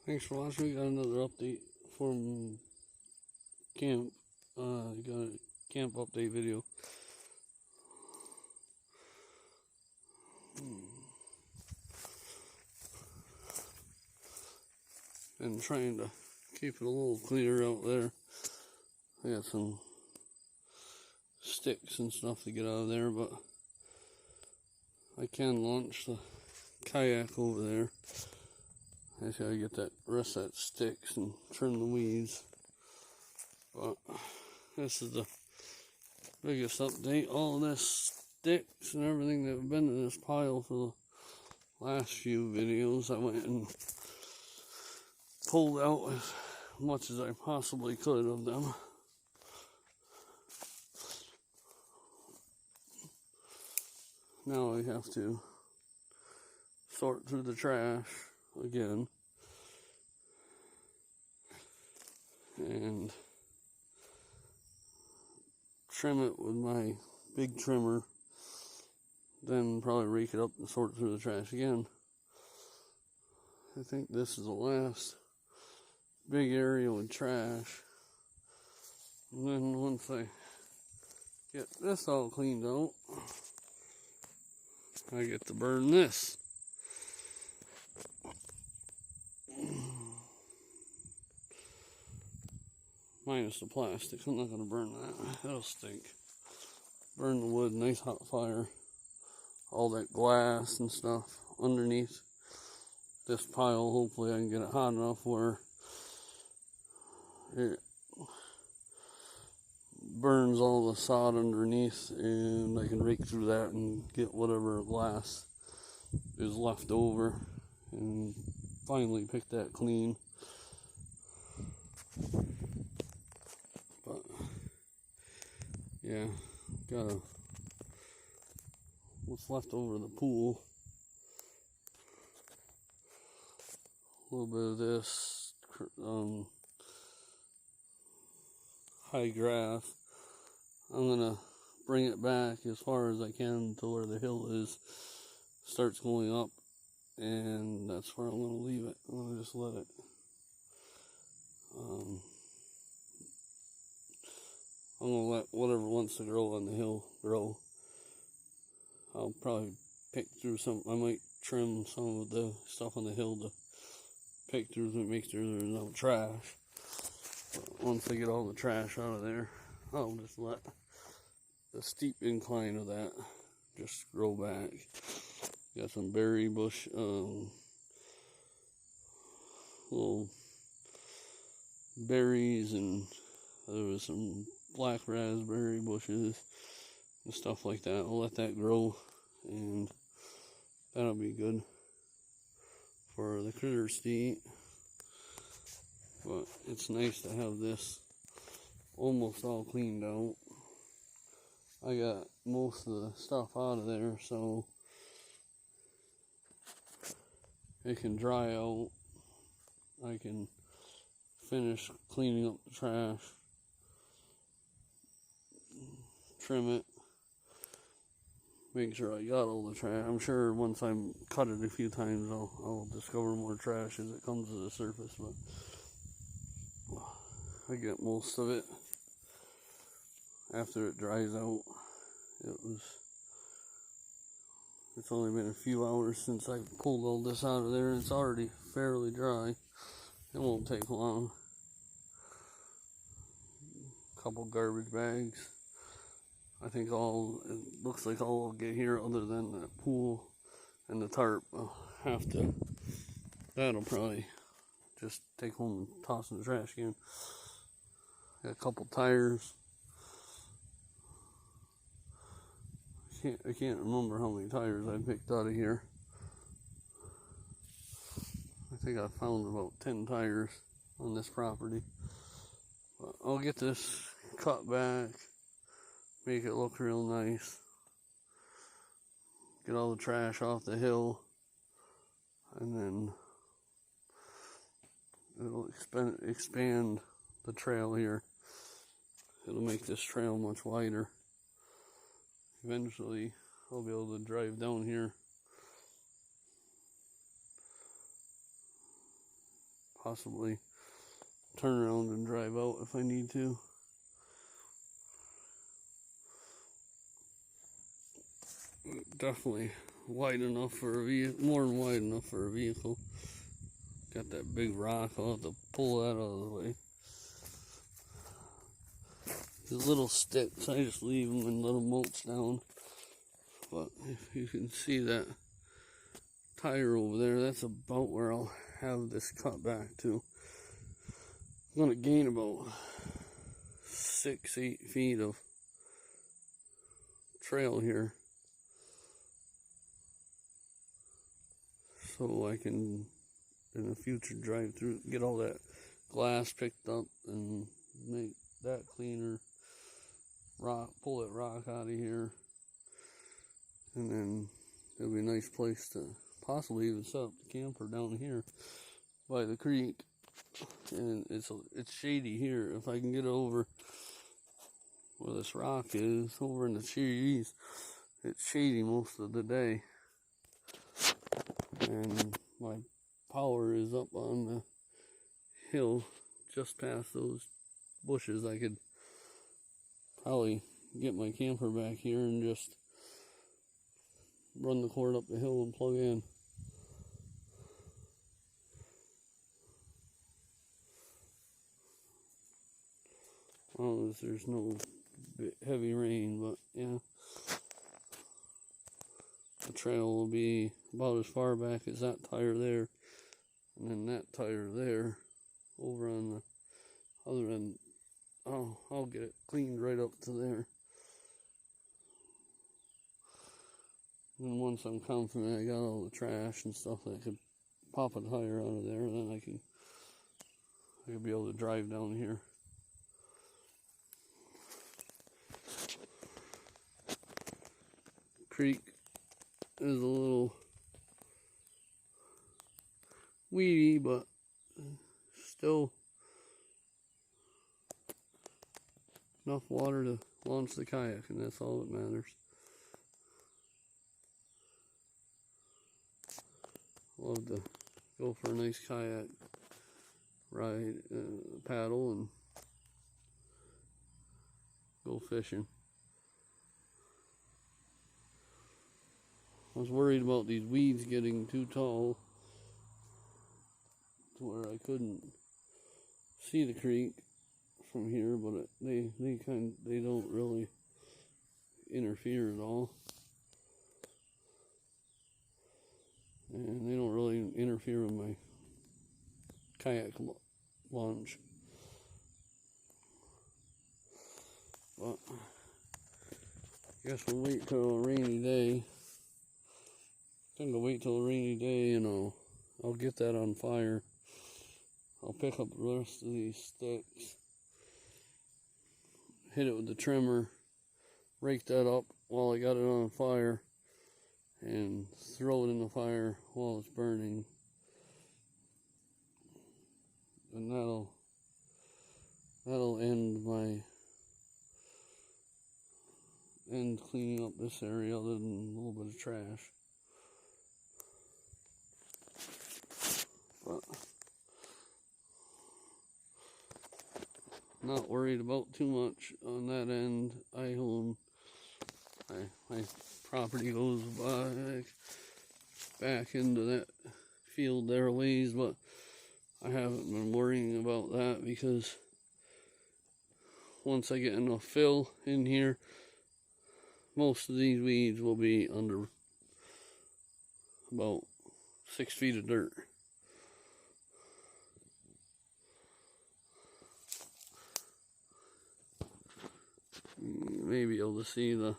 Thanks for watching. We got another update from camp. You got a camp update video. Been trying to keep it a little cleaner out there. I got some sticks and stuff to get out of there, but I can launch the kayak over there. I just gotta get that rest of that sticks and trim the weeds. But this is the biggest update. All of this sticks and everything that have been in this pile for the last few videos, I went and pulled out as much as I possibly could of them. Now I have to sort through the trash again and trim it with my big trimmer, then probably rake it up and sort through the trash again. I think this is the last big area with trash, and then once I get this all cleaned out, I get to burn this. Minus the plastic. I'm not going to burn that. That'll stink. Burn the wood, nice hot fire. All that glass and stuff underneath this pile. Hopefully I can get it hot enough where it burns all the sod underneath, and I can rake through that and get whatever glass is left over and finally pick that clean. But yeah, got what's left over of the pool. A little bit of this high grass. I'm gonna bring it back as far as I can to where the hill is, starts going up, and that's where I'm gonna leave it. I'm gonna just let it I'm gonna let whatever wants to grow on the hill grow. I'll probably pick through some. I might trim some of the stuff on the hill to pick through and make sure there's no trash. But once I get all the trash out of there, I'll just let the steep incline of that just grow back. Got some berry bush, little berries, and there was some black raspberry bushes and stuff like that. I'll let that grow, and that'll be good for the critters to eat. But it's nice to have this almost all cleaned out. I got most of the stuff out of there, so it can dry out. I can finish cleaning up the trash, trim it, make sure I got all the trash. I'm sure once I cut it a few times, I'll discover more trash as it comes to the surface, but I get most of it after it dries out. It's only been a few hours since I pulled all this out of there, and it's already fairly dry. It won't take long. A couple garbage bags. I think it looks like all I'll get here, other than the pool and the tarp, that'll probably just take home and toss in the trash can. Got a couple tires. I can't remember how many tires I picked out of here. I think I found about 10 tires on this property. But I'll get this cut back, make it look real nice, get all the trash off the hill, and then it'll expand the trail here. It'll make this trail much wider. Eventually I'll be able to drive down here possibly turn around and drive out if I need to. Definitely wide enough for a vehicle, more than wide enough for a vehicle. Got that big rock, I'll have to pull that out of the way. These little sticks, I just leave them and let them mulch down. But if you can see that tire over there, that's about where I'll have this cut back to. I'm going to gain about 6-8 feet of trail here, so I can in the future drive through, get all that glass picked up and make that cleaner, pull that rock out of here, and then it'll be a nice place to possibly even set up the camper down here by the creek. And it's shady here. If I can get over where this rock is, over in the trees, it's shady most of the day. And my power is up on the hill just past those bushes. I could probably get my camper back here and just run the cord up the hill and plug in. As long as there's no heavy rain, but yeah. The trail will be about as far back as that tire there, and then that tire there over on the other end. I'll get it cleaned right up to there. And once I'm confident I got all the trash and stuff that could pop a tire out of there, then I could be able to drive down here. Creek is a little weedy, but still enough water to launch the kayak, and that's all that matters. Love to go for a nice kayak ride, paddle, and go fishing. I was worried about these weeds getting too tall to where I couldn't see the creek from here, but they don't really interfere at all, and they don't really interfere with my kayak launch. But I guess we'll wait till a rainy day. I'm gonna wait till a rainy day, and I'll get that on fire. I'll pick up the rest of these sticks, hit it with the trimmer, rake that up while I got it on fire, and throw it in the fire while it's burning. And that'll end cleaning up this area, other than a little bit of trash. But not worried about too much on that end. I own my property goes back into that field there a ways, but I haven't been worrying about that because once I get enough fill in here, most of these weeds will be under about 6 feet of dirt. You may be able to see the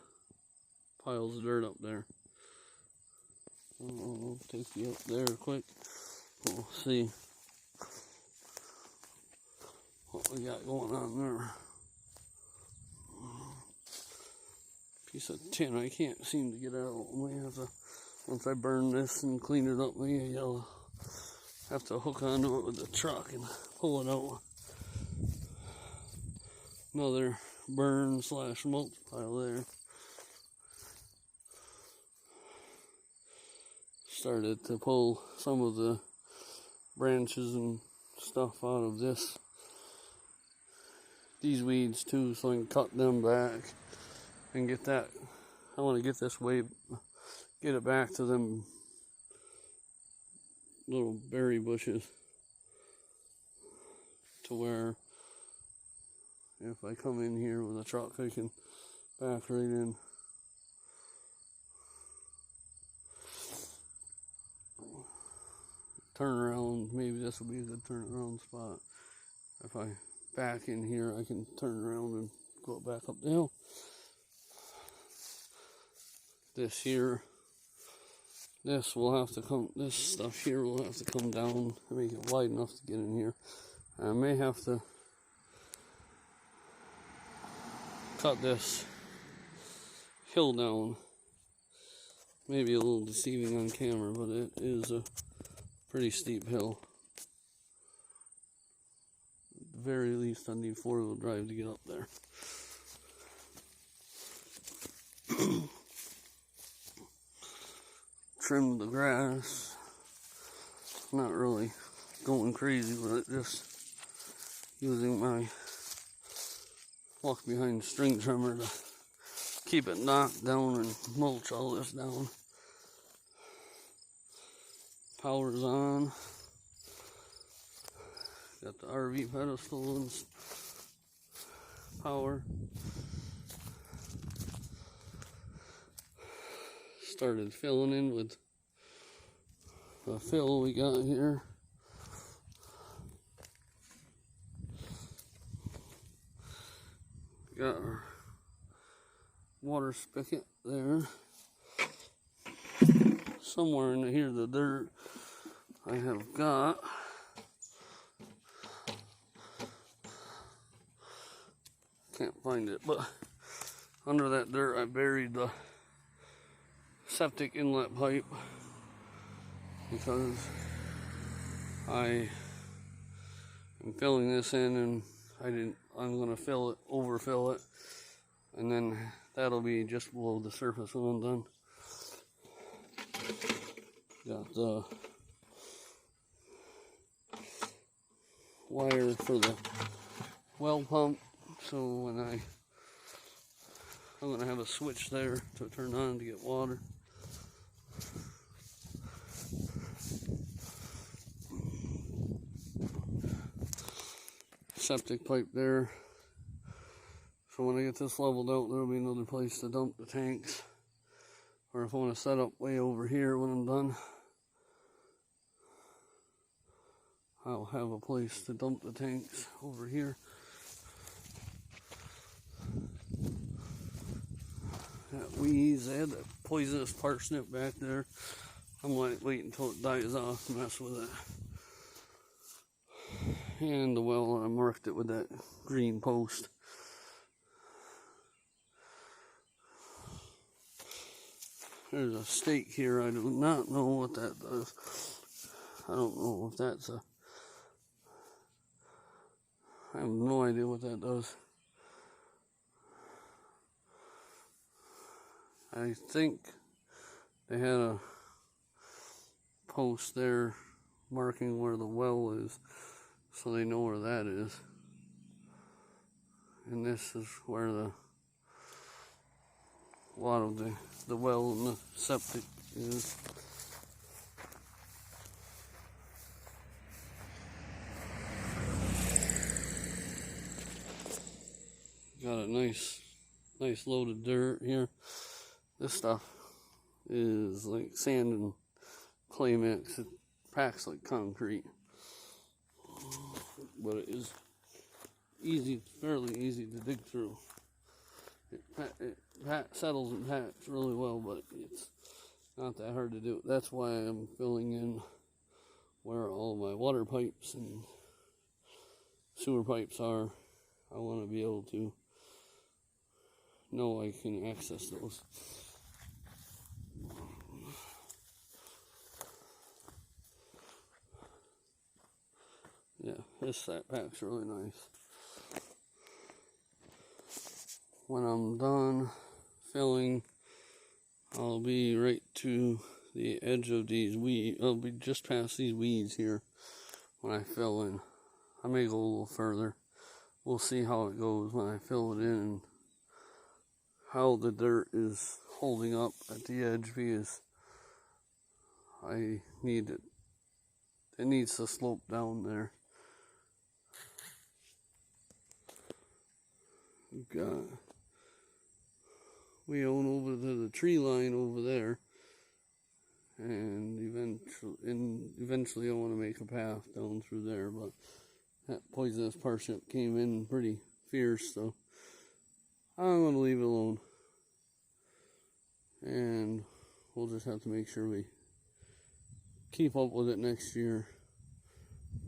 piles of dirt up there. I'll take you up there quick. We'll see what we got going on there. Piece of tin I can't seem to get out. Once I burn this and clean it up, maybe I'll have to hook onto it with the truck and pull it out. Another burn / mulch pile there. Started to pull some of the branches and stuff out of these weeds too, so I can cut them back and get that. I want to get this way, get it back to them little berry bushes, to where if I come in here with a truck, I can back right in. Turn around, maybe this will be a good turn around spot. If I back in here, I can turn around and go back up the hill. This here, this will have to come, this stuff here will have to come down to make it wide enough to get in here. I may have to cut this hill down. Maybe a little deceiving on camera, but it is a pretty steep hill. At the very least, I need 4-wheel drive to get up there. Trim the grass. Not really going crazy with it, just using my walk behind string trimmer to keep it knocked down and mulch all this down. Power's on. Got the RV pedestal and power. Started filling in with the fill we got here. Got our water spigot there. Somewhere in here, the dirt I have got. Can't find it, but under that dirt I buried the septic inlet pipe, because I am filling this in and I'm gonna fill it, overfill it, and then that'll be just below the surface when I'm done. Got the wire for the well pump, so when I'm gonna have a switch there to turn on to get water. Septic pipe there, so when I get this leveled out, there'll be another place to dump the tanks. Or if I want to set up way over here when I'm done, I'll have a place to dump the tanks over here. That weeds, I had that poisonous parsnip back there. I'm like wait until it dies off to mess with it. And the well, I marked it with that green post. There's a stake here. I do not know what that does. I don't know if that's a... I have no idea what that does. I think they had a post there marking where the well is, so they know where that is. And this is where a lot of the well and the septic is. Got a nice load of dirt here. This stuff is like sand and clay mix. It packs like concrete, but it is easy, fairly easy to dig through. It settles and packs really well, but it's not that hard to do. That's why I'm filling in where all my water pipes and sewer pipes are. I want to be able to know I can access those. Yeah, this pack's really nice. When I'm done filling, I'll be right to the edge of these weeds. I'll be just past these weeds here when I fill in. I may go a little further. We'll see how it goes when I fill it in and how the dirt is holding up at the edge, because I need it. It needs to slope down there. We own over to the tree line over there, and eventually I want to make a path down through there, but that poisonous parsnip came in pretty fierce, so I'm going to leave it alone. And we'll just have to make sure we keep up with it next year.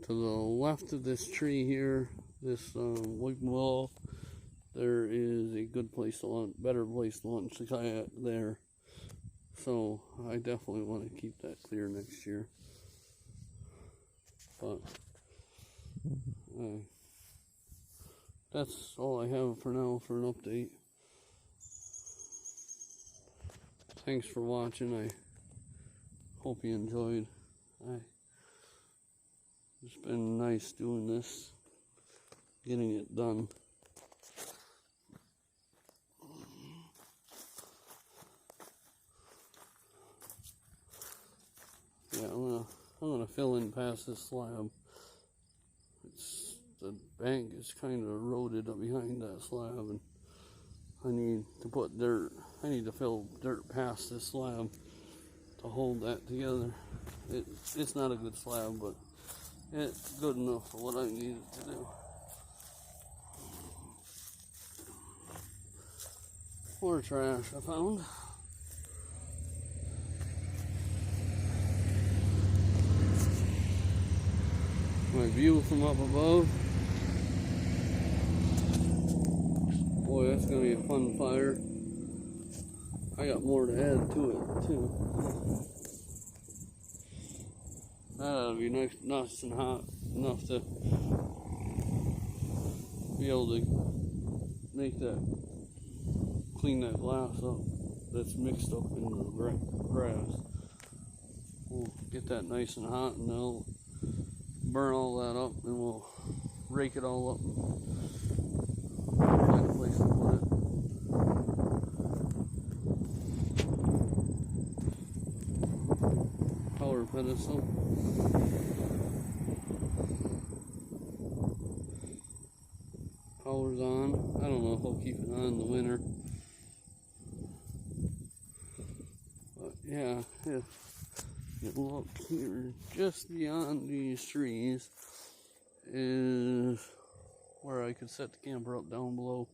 To the left of this tree here, this white wall, there is a good place to launch, better place to launch the kayak there. So I definitely want to keep that clear next year. But that's all I have for now for an update. Thanks for watching. I hope you enjoyed. It's been nice doing this, getting it done. Yeah, I'm gonna fill in past this slab. The bank is kind of eroded up behind that slab, and I need to put dirt. I need to fill dirt past this slab to hold that together. It's not a good slab, but it's good enough for what I need it to do. More trash I found. My view from up above. Boy, that's gonna be a fun fire. I got more to add to it too. That'll be nice and hot enough to be able to make that, clean that glass up that's mixed up in the grass. We'll get that nice and hot, and they'll burn all that up, and we'll rake it all up and find a place to put it. Power pedestal. Power's on. I don't know if I'll keep it on in the winter. But yeah, if you look here, just beyond these trees is where I could set the camper up down below.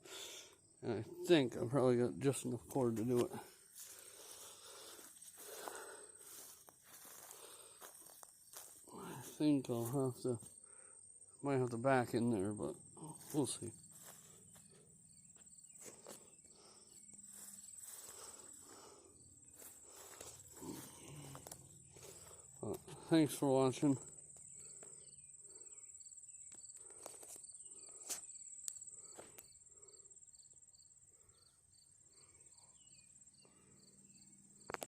And I think I probably got just enough cord to do it. I think might have to back in there, but we'll see. Thanks for watching.